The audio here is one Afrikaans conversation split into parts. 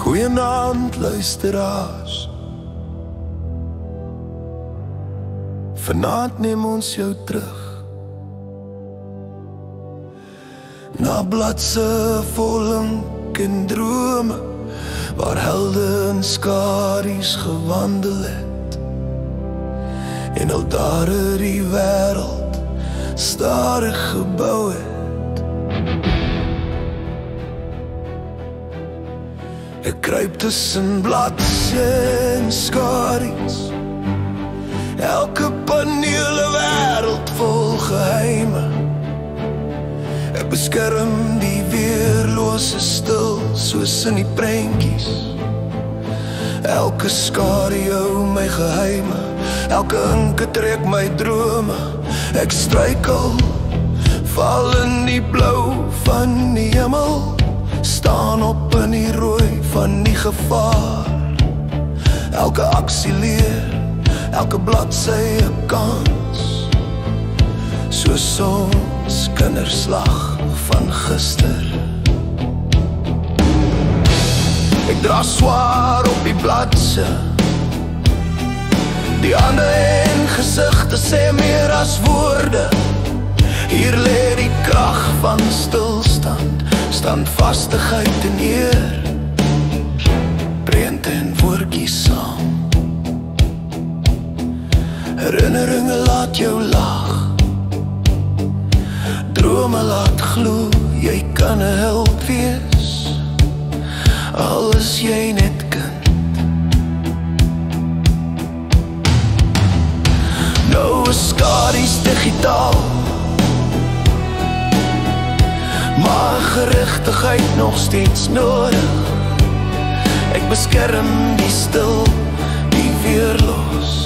Goeienaand luisteraars. Vanaand neem ons jou terug na bladse vol ink en drome, waar helde en skaries gewandel het, en al daar die wêreld stadig gebou het. Ek kruip tussen bladse en skaries, elke paneel 'n wêreld vol geheime. Ek beskerm die weerlose stil, soos in die prentjies. Elke skare hou my geheime, elke inke trek my drome. Ek struikel, val in die blou van die hemel, staan op in die rooi van die gevaar. Elke aksie leer, elke bladsy 'n kans, soos ons kinderslag van gister. Ek dra swaar op die bladse, die hande en gesigte sê meer as woorde. Hier lê die krag van stilstand, standvastigheid en eer, prente en woordjies saam. Herinneringe laat jou lag, drome laat glo, jy kan 'n held wees, al is jy net kind. Nou is skaries digitaal, maar gerigtigheid nog steeds nodig. Ek beskerm die stil, die weerloos,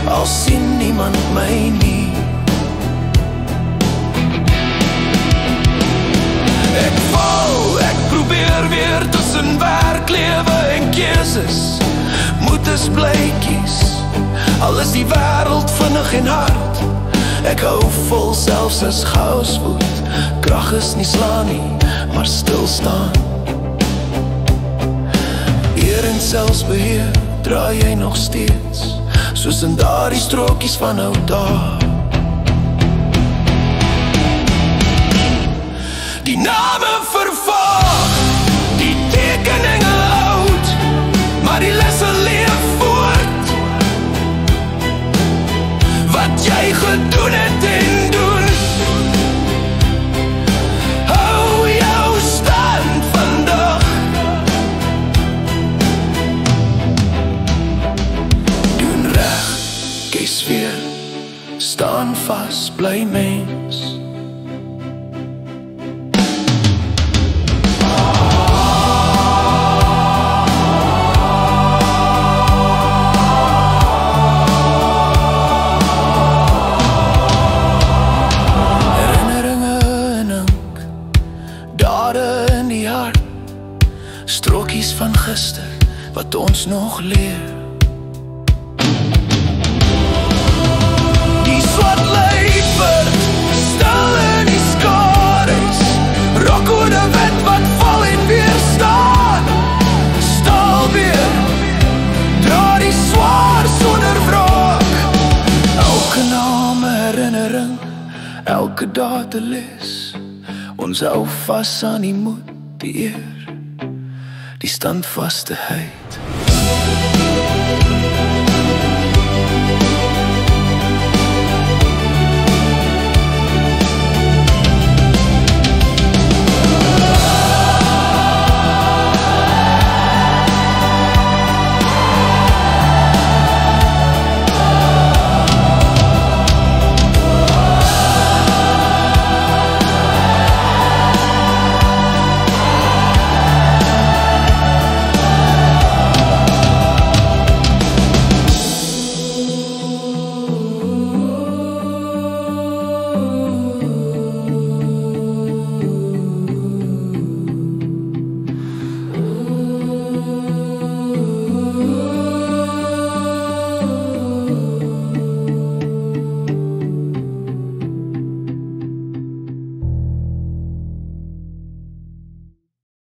al sien niemand my nie. Ek val, ek probeer weer tussen werk, lewe en keuses. Moed is bly kies, al is die wêreld vinnig en hard. Ek hou vol selfs as chaos woed, krag is nie slaan nie, maar stilstaan. Eer en selfs beheer draai jy nog steeds, soos in daardie strokies van ou dae. Die name vervaag, die tekeninge oud, maar die lesse leef voort. Wat jy gedoen het en doen, hou jou stand vandag. Doen reg, kies weer, staan vas, bly mens. In die hart, strokies van gister, wat ons nog leer. Die swart luiperd, stil in die skares, rokhoede wet wat val en weer staan. Staal weer, dra die swaar sonder wraak. Elke naam 'n herinnering, elke daad 'n les. Ons hou vas aan die moed, die eer, die standvastigheid.